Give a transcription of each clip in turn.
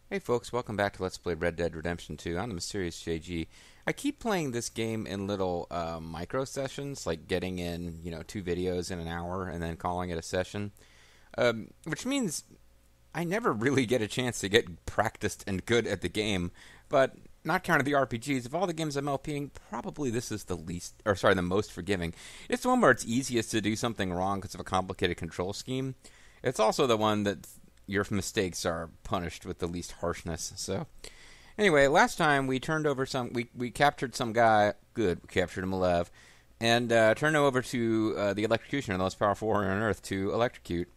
Hey folks, welcome back to Let's Play Red Dead Redemption 2. I'm the Mysterious JG. I keep playing this game in little micro sessions, like getting in, 2 videos in an hour and then calling it a session. Which means I never really get a chance to get practiced and good at the game. But not counting the RPGs, of all the games I'm LPing, probably this is the most forgiving. It's the one where it's easiest to do something wrong because of a complicated control scheme. It's also the one that your mistakes are punished with the least harshness. So, anyway, last time we turned over we captured some guy. Good, we captured him alive, and turned him over to the electrocutioner, the most powerful warrior on Earth, to electrocute.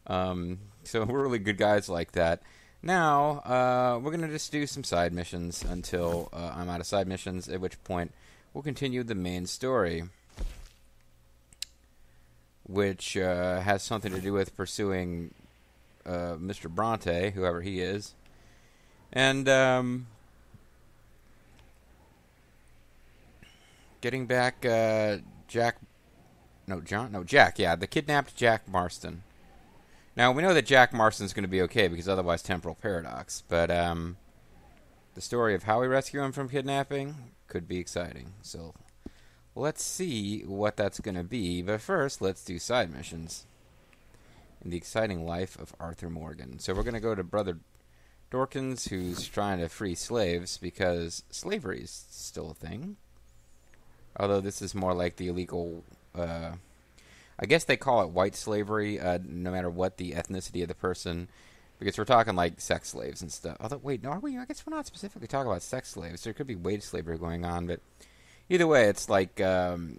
So we're really good guys like that. Now, we're gonna just do some side missions until I'm out of side missions. At which point, we'll continue the main story, which has something to do with pursuing Mr. Bronte, whoever he is, and getting back Jack, the kidnapped Jack Marston. Now we know that Jack Marston's going to be okay because otherwise temporal paradox, but the story of how we rescue him from kidnapping could be exciting. So let's see what that's going to be. But first, let's do side missions in the exciting life of Arthur Morgan. So we're going to go to Brother Dorkins, who's trying to free slaves because slavery is still a thing. Although this is more like the illegal, I guess they call it white slavery, no matter what the ethnicity of the person, because we're talking like sex slaves and stuff. Although, wait, no, are we? I guess we're not specifically talking about sex slaves. There could be wage slavery going on, but either way, it's like there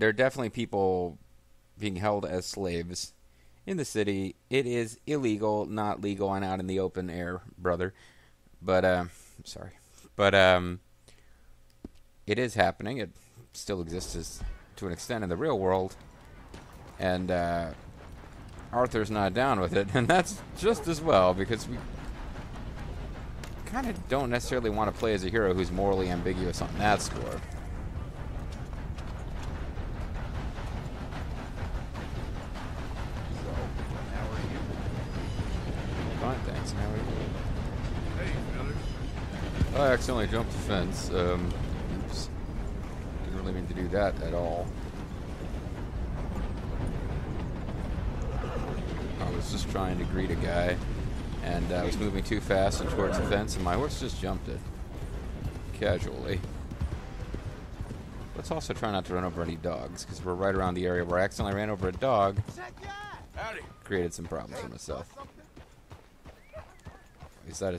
are definitely people being held as slaves in the city. It is illegal, not legal, and out in the open air, brother. But, it is happening. It still exists to an extent in the real world. And, Arthur's not down with it. And that's just as well, because we kind of don't necessarily want to play as a hero who's morally ambiguous on that score. Fine, thanks. How are you? Hey, fellas. I accidentally jumped the fence. Oops. Didn't really mean to do that at all. I was just trying to greet a guy, and I was moving too fast and towards the fence, and my horse just jumped it. Casually. Let's also try not to run over any dogs, because we're right around the area where I accidentally ran over a dog. Howdy. Created some problems for myself. Is that a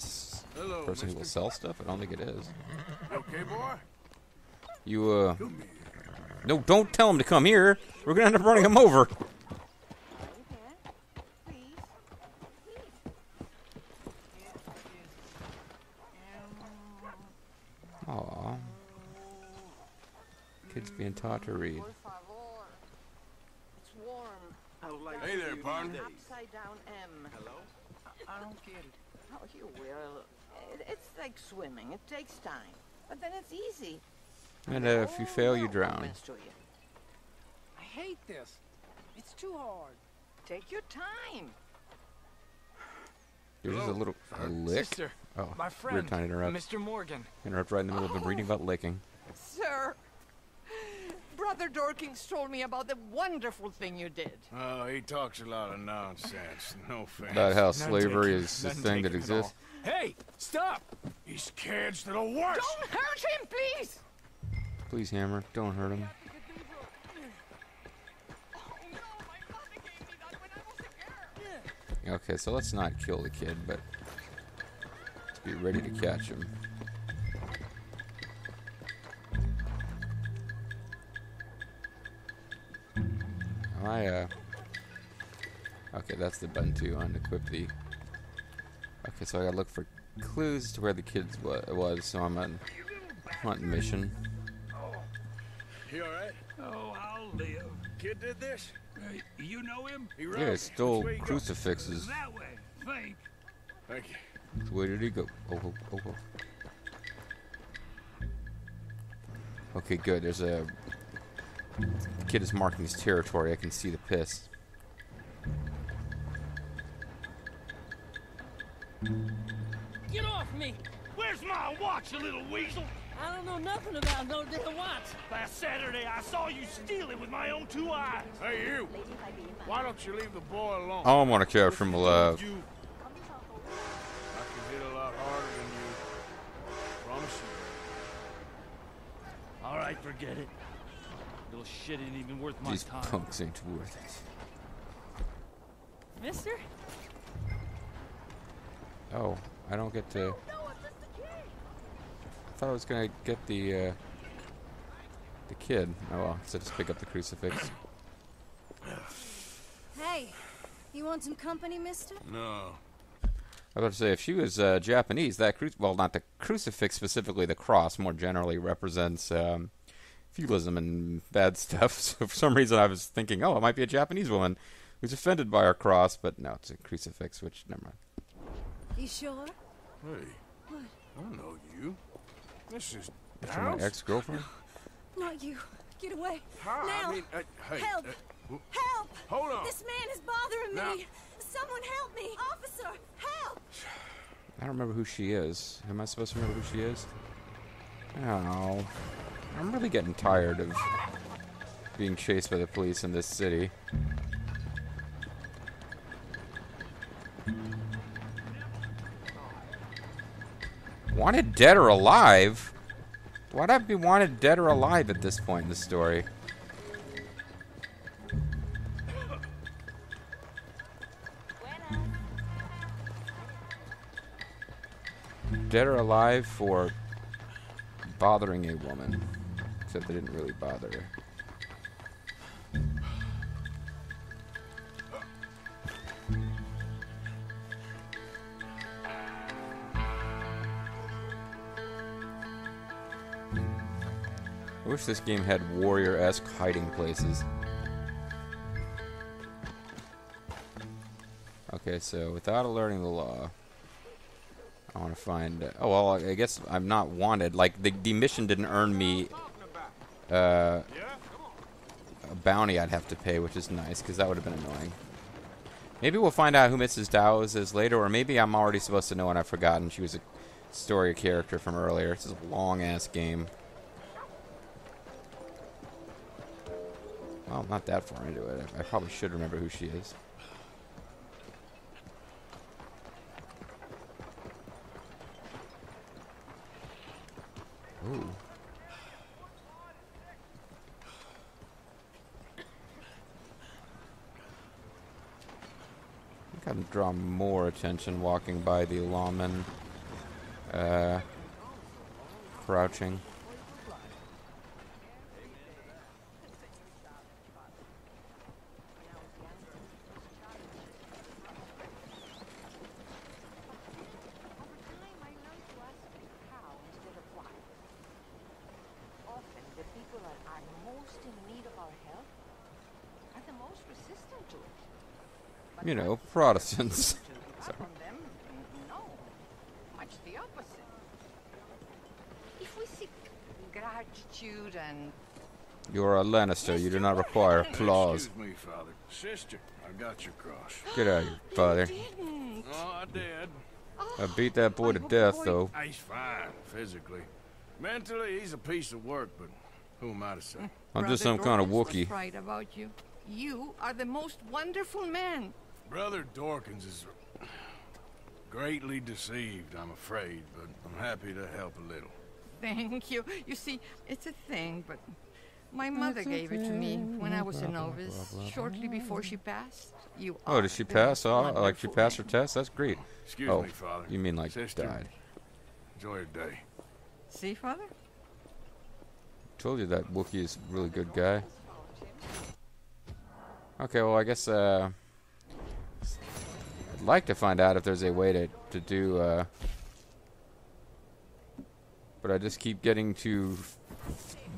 Hello, person who will mister. sell stuff? I don't think it is. Okay, boy? You, Come here. No, don't tell him to come here. We're gonna end up running him over. Aww. Kids being taught to read. It's warm. Hey there, partner. Upside down M. Hello? I don't get it. Oh, you will. It's like swimming. It takes time. But then it's easy. And if you fail, you No drown. romance to you. I hate this. It's too hard. Take your time. There's just a little lick. Sister, Oh, my weird friend, time to interrupt. Mr. Morgan. Interrupt right in the middle of them reading about licking. Sir, Brother Dorkins told me about the wonderful thing you did. Oh, he talks a lot of nonsense. No offense. About how None slavery taken. is the None thing that taken at all. exists. Hey, stop! These kids, they're the worst. Don't hurt him, please! Please, Hammer, don't hurt him. Oh, no, my mother gave me that when I was a girl. Okay, so let's not kill the kid, but let's be ready to catch him. Okay, that's the button to unequip the... Okay, so I gotta look for clues to where the kid was, so I'm on hunt mission. You alright? Oh, I'll live. Kid did this? You know him? He Yeah, robbed he me. stole Which way you go? crucifixes. That way. Think. Thank you. Where did he go? Oh. Okay, good. There's a... The kid is marking his territory. I can see the piss. off me! Where's my watch, you little weasel? I don't know nothing about no damn watch. Last Saturday, I saw you steal it with my own 2 eyes. Hey, you. Why don't you leave the boy alone? I want to catch from love. I can hit a lot harder than you. Promise you. All right, forget it. Little shit ain't even worth my These time. punks ain't worth it. Mister? Oh, I don't get to... I thought I was gonna get the kid. Oh well, so just pick up the crucifix. Hey, you want some company, mister? No. I was about to say, if she was Japanese, that well, not the crucifix specifically, the cross more generally represents feudalism and bad stuff. So for some reason, I was thinking, oh, it might be a Japanese woman who's offended by our cross, but no, it's a crucifix. Which never mind. You sure? Hey. What? I know you. This is That's from my ex-girlfriend. Not you. Get away. How? Now. I mean, hey. Help! Help! Hold on. This man is bothering Now. me. Someone help me. Officer, help! I don't remember who she is. Am I supposed to remember who she is? Oh. I'm really getting tired of being chased by the police in this city. Wanted dead or alive? Why'd I be wanted dead or alive at this point in the story? Dead or alive for bothering a woman. Except they didn't really bother her. I wish this game had warrior-esque hiding places. Okay, so without alerting the law, I want to find... oh, well, I guess I'm not wanted. Like, the mission didn't earn me a bounty I'd have to pay, which is nice, because that would have been annoying. Maybe we'll find out who Mrs. Dowes is later, or maybe I'm already supposed to know and I've forgotten. She was a story character from earlier. This is a long-ass game. Well, not that far into it. I probably should remember who she is. Ooh. I think I'm drawing more attention walking by the lawman, crouching. You know, Protestants. Not from them, no. Much the opposite. If we seek gratitude and... You're a Lannister. You do not require applause. Excuse me, Father. Sister, I got your cross. Get out of here, father. Didn't. Oh, I did. I beat that boy to death, though. He's fine, physically. Mentally, he's a piece of work, but who am I to say? I'm just some kind of Dawkins was Wookiee. right about you. You are the most wonderful man. Brother Dorkins is greatly deceived, I'm afraid, but I'm happy to help a little. Thank you. You see, it's a thing, but my mother gave it to me when I was a novice, shortly before she passed. You Oh, are did she the pass? most Oh, like she wonderful passed her man. test? That's great. Excuse Oh, me, Father. you mean like Sister, died. enjoy your day. See, Father? Told you that Wookiee is a really good guy. Okay, well, I guess, I'd like to find out if there's a way to do, but I just keep getting to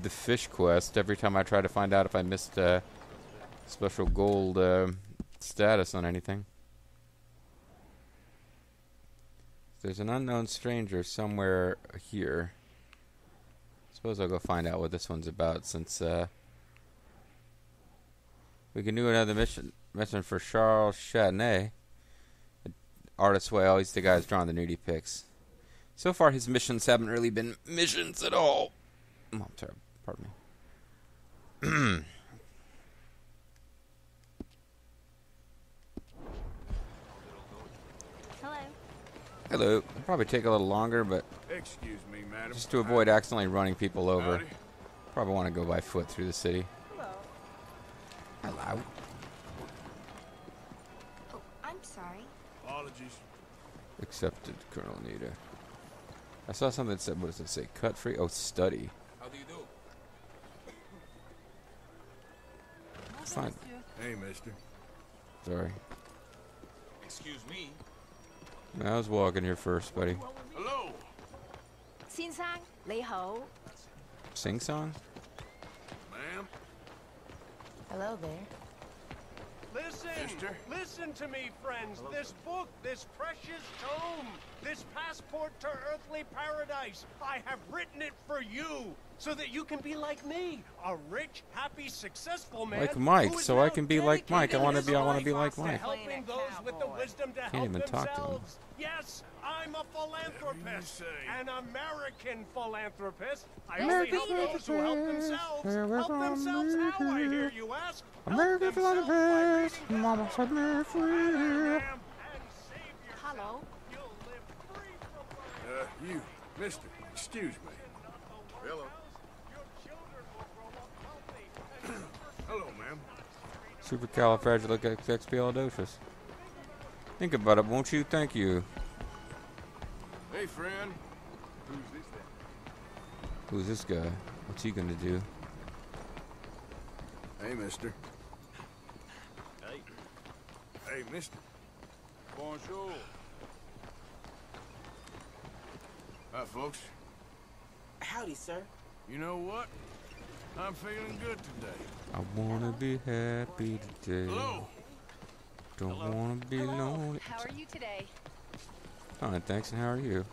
the fish quest every time I try to find out if I missed, special gold, status on anything. There's an unknown stranger somewhere here. Suppose I'll go find out what this one's about, since we can do another mission for Charles Chatanet. Artist Whale, he's the guy who's drawing the nudie pics. So far, his missions haven't really been missions at all. Oh, I'm sorry. Pardon me. Hello. Hello. It'll probably take a little longer, but Excuse me, madam. just to avoid accidentally running people over, Howdy. probably want to go by foot through the city. Hello. Oh, I'm sorry. Apologies. Accepted, Colonel Nita. I saw something that said, what does it say? Cut free? Oh, study. How do you do? Fine. Hey, mister. Sorry. Excuse me. I was walking here first, buddy. Hello. Xin Sang, Lei Ho. Sing song? Ma'am. Hello there. Listen to me, friends. This book, this precious tome, this passport to earthly paradise, I have written it for you, so that you can be like me, a rich, happy, successful man. Like Mike, who is so I now can be like Mike. I dedicating wanna his be- I wanna life be like to Mike. helping those with the wisdom to Can't help even talk to him. themselves. Yes, I'm a philanthropist, an American philanthropist. I only help those who help themselves. Help themselves how, I hear you ask? American philanthropist, Mama set me free. Hello. You, mister. Excuse me. Hello. Hello, ma'am. Supercalifragilisticexpialidocious. Think about it, won't you? Thank you. Hey, friend. Who's this guy? What's he gonna do? Hey, mister. Hey, mister. Bonjour. Hi, folks. Howdy, sir. You know what? I'm feeling good today. I wanna be happy today. Hello. Don't wanna be lonely. How are you today? Fine, thanks. And how are you?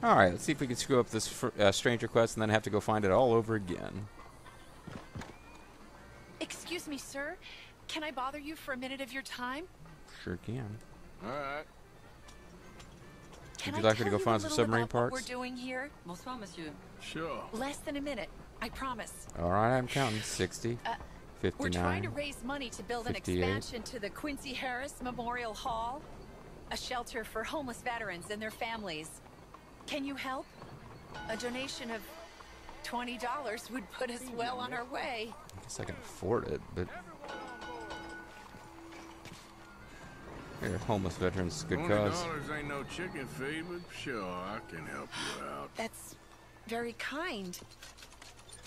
All right, let's see if we can screw up this stranger quest and then have to go find it all over again. Excuse me, sir. Can I bother you for a minute of your time? Sure can. All right. Can Would I you like me to tell go you find a some little submarine about what parts? we're doing here? Bonsoir, monsieur. Sure. Less than a minute. I promise. All right, I'm counting. 60, We're trying to 59. raise money to build an 58. expansion to the Quincy Harris Memorial Hall, a shelter for homeless veterans and their families. Can you help? A donation of $20 would put us well on our way. I guess I can afford it, but here, homeless veterans, good cause. $20 ain't no chicken feed, but sure, I can help you out. That's very kind.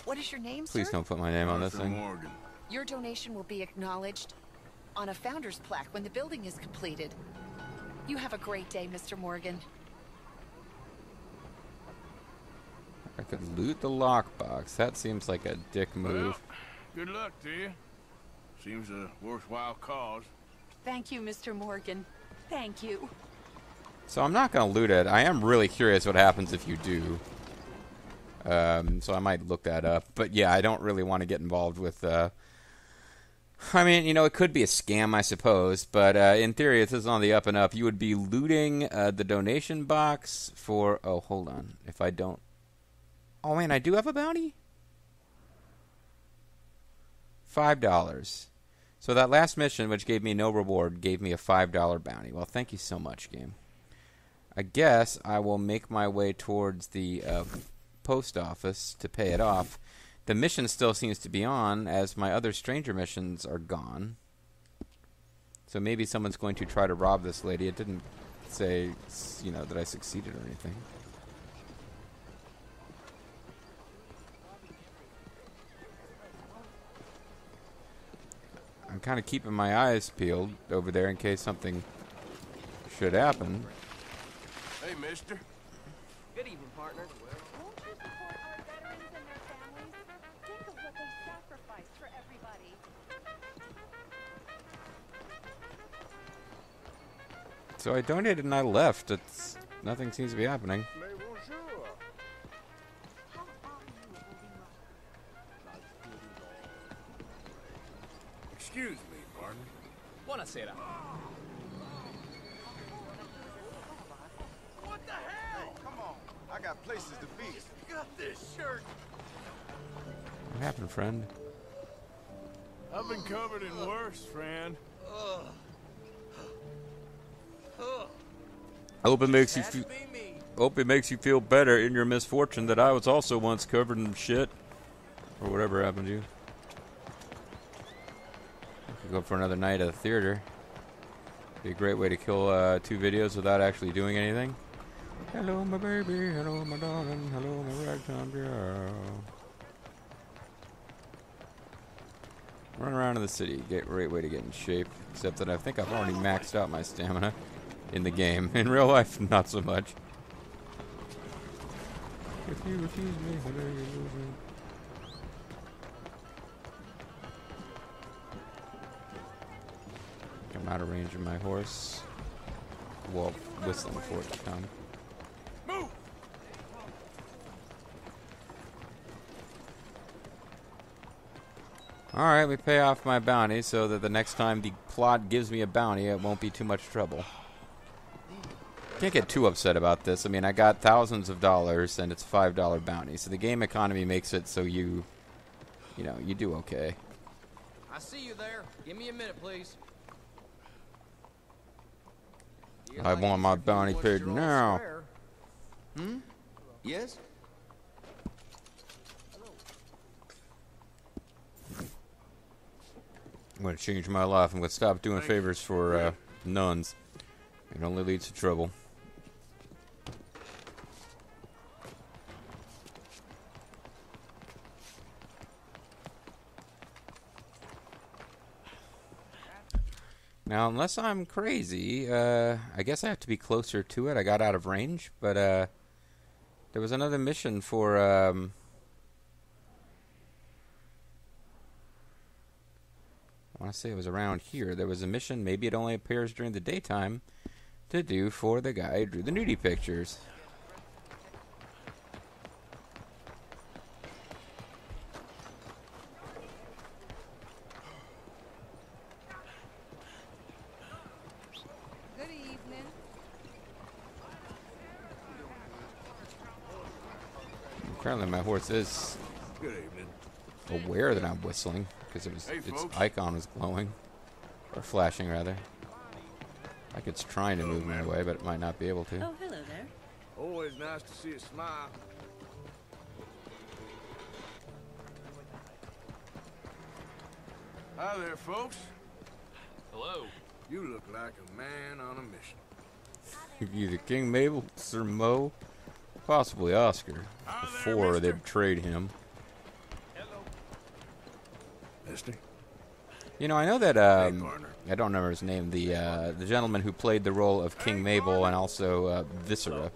What is your name, Please sir? don't put my name on this Arthur thing. Morgan. Your donation will be acknowledged on a founder's plaque when the building is completed. You have a great day, Mr. Morgan. I could loot the lockbox. That seems like a dick move. Well, good luck to you. Seems a worthwhile cause. Thank you, Mr. Morgan. Thank you. So I'm not going to loot it. I am really curious what happens if you do. So I might look that up. But yeah, I don't really want to get involved with... I mean, you know, it could be a scam, I suppose. But in theory, if this is on the up and up, you would be looting the donation box for... Oh, hold on. If I don't... Oh, man, I do have a bounty? $5. So that last mission, which gave me no reward, gave me a $5 bounty. Well, thank you so much, game. I guess I will make my way towards the post office to pay it off. The mission still seems to be on, as my other stranger missions are gone. So maybe someone's going to try to rob this lady. It didn't say, you know, that I succeeded or anything. I'm kind of keeping my eyes peeled over there in case something should happen. Hey, mister. Good evening, partner. Won't you support our veterans and their families? Think of what they sacrificed for everybody. So I donated and I left. It's nothing seems to be happening. How are you holding up? Excuse me, partner. Buonasera. What the hell? Come on. I got places to be. Got this shirt. What happened, friend? I've been covered in worse, friend. Hope it makes you feel better in your misfortune that I was also once covered in shit. Or whatever happened to you. Could go for another night at the theater. Be a great way to kill 2 videos without actually doing anything. Hello, my baby. Hello, my darling. Hello, my ragtime girl. Run around in the city. Great way to get in shape. Except that I think I've already maxed out my stamina in the game. In real life, not so much. If you refuse me, how dare you lose me? I'm out of range of my horse. Well, whistling for it to come. Move! Alright, we pay off my bounty so that the next time the plot gives me a bounty, it won't be too much trouble. Can't get too upset about this. I mean, I got thousands of dollars and it's a $5 bounty. So the game economy makes it so you know, you do okay. I see you there. Give me a minute, please. I want my bounty paid now. Hmm? Yes? I'm going to change my life. I'm going to stop doing favors for nuns. It only leads to trouble. Now, unless I'm crazy, I guess I have to be closer to it. I got out of range, but there was another mission for I want to say it was around here. There was a mission, maybe it only appears during the daytime, to do for the guy who drew the nudie pictures. Good evening. Apparently my horse is Good evening. aware that I'm whistling, because its icon was glowing. Or flashing, rather. Like it's trying to move my way, but it might not be able to. Oh, hello there. Always nice to see a smile. Hi there, folks. Hello. You look like a man on a mission. Either King Mabel, Sir Mo, possibly Oscar, before they betrayed him. Mister? You know, I know that I don't remember his name. The gentleman who played the role of King Mabel and also Viscera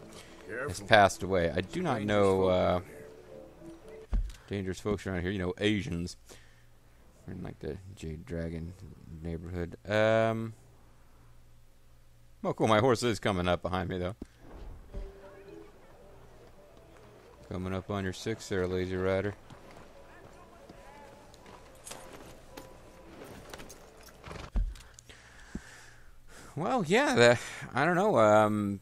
has passed away. I do not know dangerous folks around here. You know, Asians. We're in like the Jade Dragon neighborhood. Oh, cool. My horse is coming up behind me, though. Coming up on your 6 there, Lazy Rider. Well, yeah, I don't know.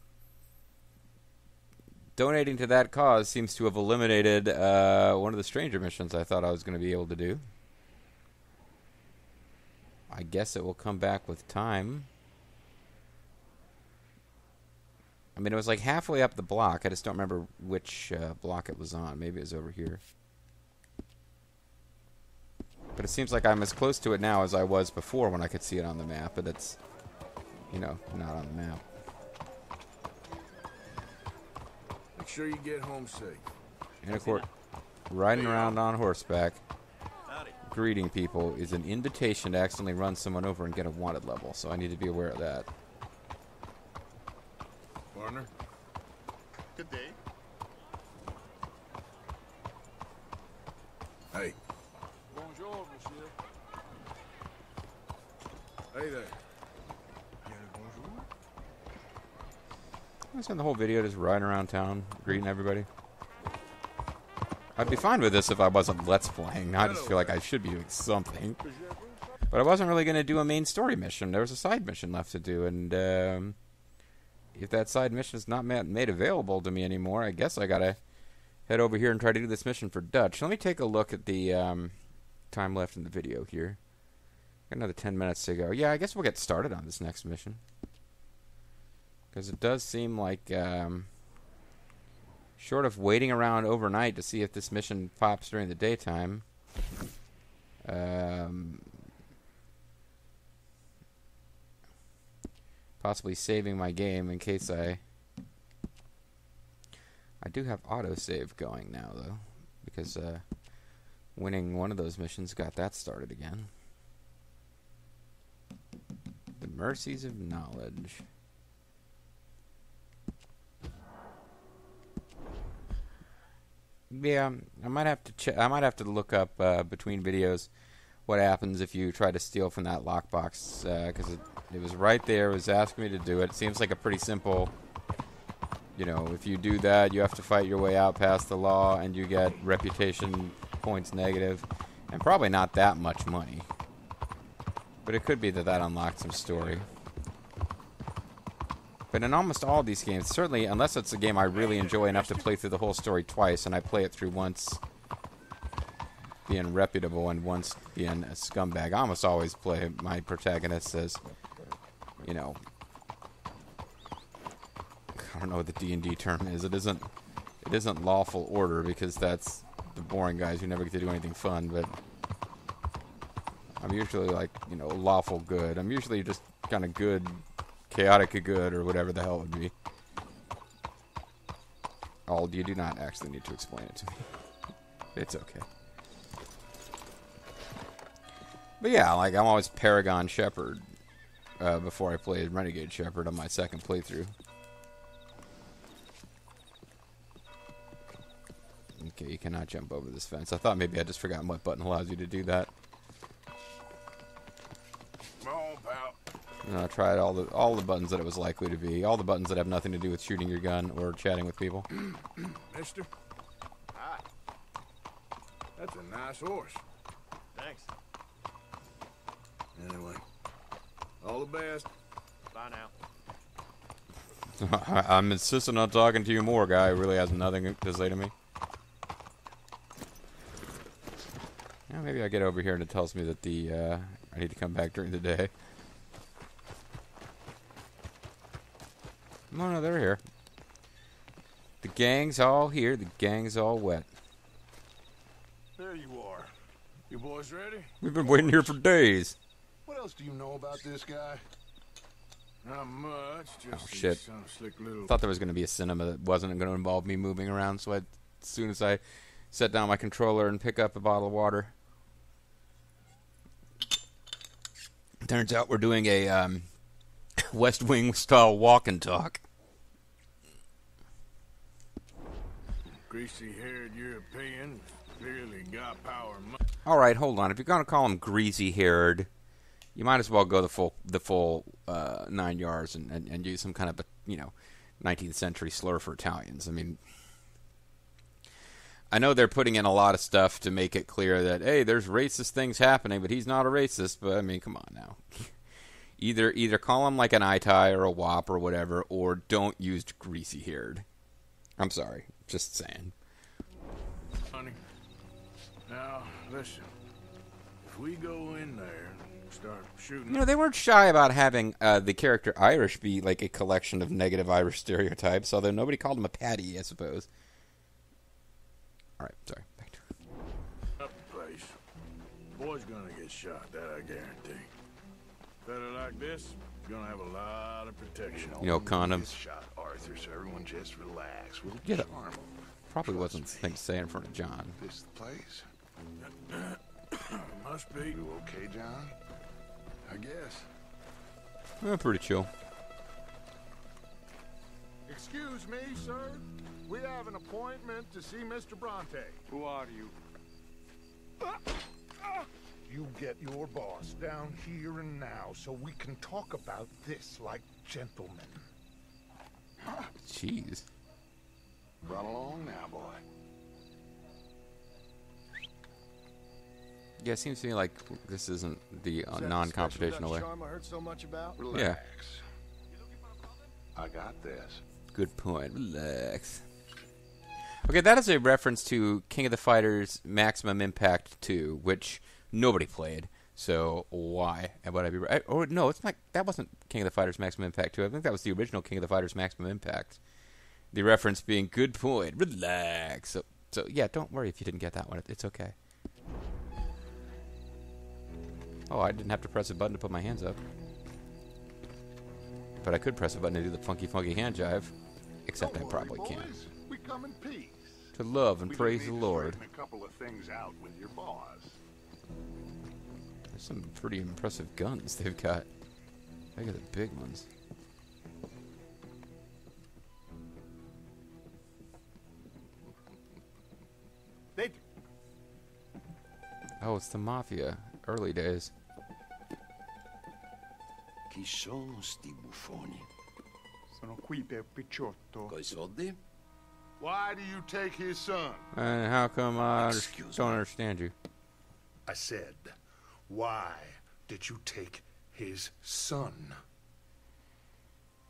Donating to that cause seems to have eliminated one of the stranger missions I thought I was going to be able to do. I guess it will come back with time. I mean, it was like halfway up the block. I just don't remember which block it was on. Maybe it was over here. But it seems like I'm as close to it now as I was before when I could see it on the map, but it's, you know, not on the map. Make sure you get home safe. And of course, riding around on horseback, greeting people is an invitation to accidentally run someone over and get a wanted level, so I need to be aware of that. Partner? Good day. Hey. Bonjour, monsieur. Hey there. Bonjour. I spent the whole video just riding around town, greeting everybody. I'd be fine with this if I wasn't Let's Playing. Now I just feel like I should be doing something. But I wasn't really going to do a main story mission. There was a side mission left to do, and if that side mission is not made available to me anymore, I guess I gotta head over here and try to do this mission for Dutch. Let me take a look at the time left in the video here. Got another 10 minutes to go. Yeah, I guess we'll get started on this next mission. Because it does seem like, short of waiting around overnight to see if this mission pops during the daytime, possibly saving my game in case I do have autosave going now, though, because winning one of those missions got that started again. The Mercies of Knowledge. Yeah, I might have to I might have to look up between videos what happens if you try to steal from that lockbox, because it was right there. It was asking me to do it. It seems like a pretty simple. You know, if you do that, you have to fight your way out past the law, and you get reputation points negative, and probably not that much money. But it could be that that unlocked some story. But in almost all of these games, certainly, unless it's a game I really enjoy enough to play through the whole story twice, and I play it through once being reputable and once being a scumbag, I almost always play my protagonist as, you know, I don't know what the D&D term is. It isn't lawful order, because that's the boring guys who never get to do anything fun, but I'm usually like, you know, lawful good. I'm usually just kind of good, chaotic good, or whatever the hell it would be. Oh, you do not actually need to explain it to me. It's okay. But yeah, like, I'm always Paragon Shepherd before I played Renegade Shepherd on my second playthrough. Okay, you cannot jump over this fence. I thought maybe I'd just forgotten what button allows you to do that. Come on, pal. And I tried all the buttons that it was likely to be. All the buttons that have nothing to do with shooting your gun or chatting with people. Mister? Hi. That's a nice horse. Thanks. Anyway, all the best. Bye now. I'm insisting on talking to you more, guy. Who really has nothing to say to me. Yeah, maybe I get over here and it tells me that I need to come back during the day. No, they're here. The gang's all here. The gang's all wet. There you are. You boys ready? We've been waiting here for days. What else do you know about this guy? Not much. Just Oh shit! some slick little. Thought there was going to be a cinema that wasn't going to involve me moving around. So as soon as I set down my controller and pick up a bottle of water, turns out we're doing a West Wing style walk and talk. Greasy-haired European clearly got power. All right, hold on. If you're going to call him greasy-haired, you might as well go the full 9 yards and use some kind of a, you know, 19th century slur for Italians. I mean, I know they're putting in a lot of stuff to make it clear that, hey, there's racist things happening, but he's not a racist. But I mean, come on now. Either call him like an Itai or a Wop or whatever, or don't use greasy-haired. I'm sorry, just saying. Honey, now listen. If we go in there and start shooting, You know, they weren't shy about having the character Irish be like a collection of negative Irish stereotypes, although nobody called him a Paddy, I suppose. All right, sorry. Back to it. up the place, boy's gonna get shot. That I guarantee. Fella like this is gonna have a lot of protection. You know, condoms. Shot Arthur, so everyone just relax. We'll Yeah, that charm him. probably wasn't the thing to say in front of John. This is the place. Must be. You okay, John? I guess. Pretty chill. Excuse me, sir. We have an appointment to see Mr. Bronte. Who are you? You get your boss down here and now so we can talk about this like gentlemen. Jeez. Run along now, boy. Yeah, it seems to me like this isn't the non-confrontational way. Charm I heard so much about? Relax. Yeah. I got this. Good point. Relax. Okay, that is a reference to King of the Fighters Maximum Impact 2, which nobody played. So why would I be right? Oh no, it's not. That wasn't King of the Fighters Maximum Impact 2. I think that was the original King of the Fighters Maximum Impact. The reference being good point. Relax. So yeah, don't worry if you didn't get that one. It's okay. Oh, I didn't have to press a button to put my hands up. But I could press a button to do the funky hand jive. Except I probably can't. We come in peace. To love and praise the Lord. Straighten a couple of things out with your boss. There's some pretty impressive guns they've got. Look at the big ones. Oh, it's the Mafia. Early days. Chi sono sti buffoni? Sono qui per Picciotto. Coi soldi? Why do you take his son? And how come I don't understand you? I said, why did you take his son?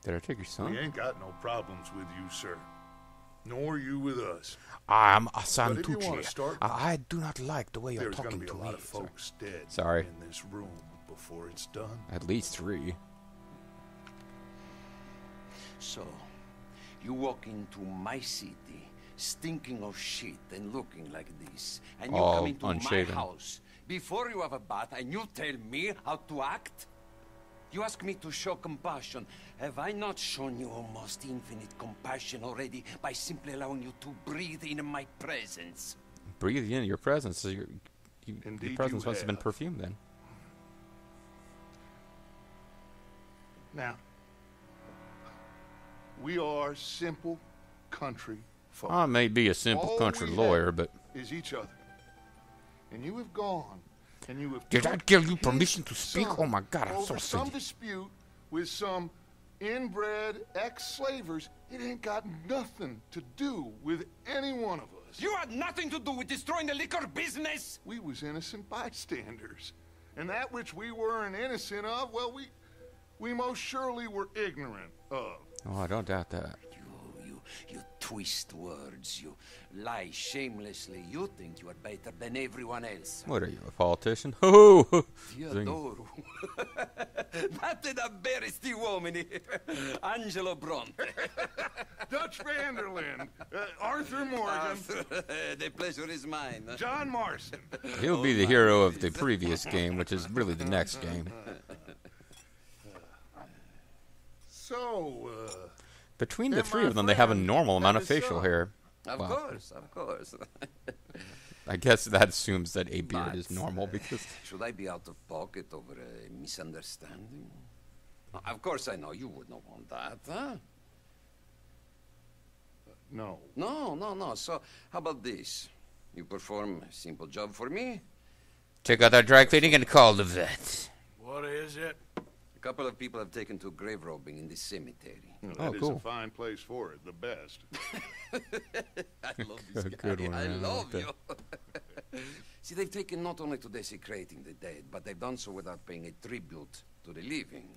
Did I take your son? We ain't got no problems with you, sir. Nor you with us. I'm But Hassan if you want to Tucci. start, I do not like the way you're there's talking gonna be to a me. lot of folks dead Sorry. in this room before it's done. At least 3. So, you walk into my city, stinking of shit and looking like this, and you All come into unshaven. my house before you have a bath, and you tell me how to act? You ask me to show compassion. Have I not shown you almost infinite compassion already by simply allowing you to breathe in my presence? Breathe in your presence. So your Indeed presence you must have been have. perfumed then. Now, we are simple country folk. I may be a simple All country we lawyer, have but is each other. And you have gone, and you have did I took give you his permission to speak? son Oh my God, I'm so over some offended. dispute with some inbred ex-slavers. It ain't got nothing to do with any one of us. You had nothing to do with destroying the liquor business! We was innocent bystanders. And that which we weren't innocent of, well, we most surely were ignorant of. Oh, I don't doubt that. You twist words, you lie shamelessly. You think you are better than everyone else. What are you, a politician? Ho ho! Teodoro. Date da bere sti uomini. Angelo Bronte. Dutch Vanderlyn. Arthur Morgan. The pleasure is mine. John Marston. He'll be the hero of the previous game, which is really the next game. So, Between the and 3 my of them, they have a friend, normal amount that of is facial so. hair. Of Well, course. I guess that assumes that a beard is normal because Should I be out of pocket over a misunderstanding? Of course I know you would not want that, huh? No. No. So, how about this? You perform a simple job for me? check out our dry cleaning and call the vet. What is it? A couple of people have taken to grave robbing in this cemetery. That is cool. a fine place for it, the best. I love this guy. Good one, I man. love I you. See, they've taken not only to desecrating the dead, but they've done so without paying a tribute to the living.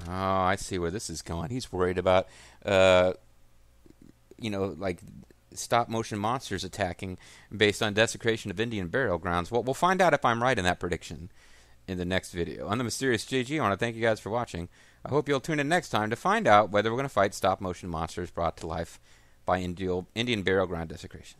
Oh, I see where this is going. He's worried about, like stop-motion monsters attacking based on desecration of Indian burial grounds. Well, we'll find out if I'm right in that prediction in the next video. I'm the Mysterious JG. I want to thank you guys for watching. I hope you'll tune in next time to find out whether we're going to fight stop-motion monsters brought to life by Indian burial ground desecration.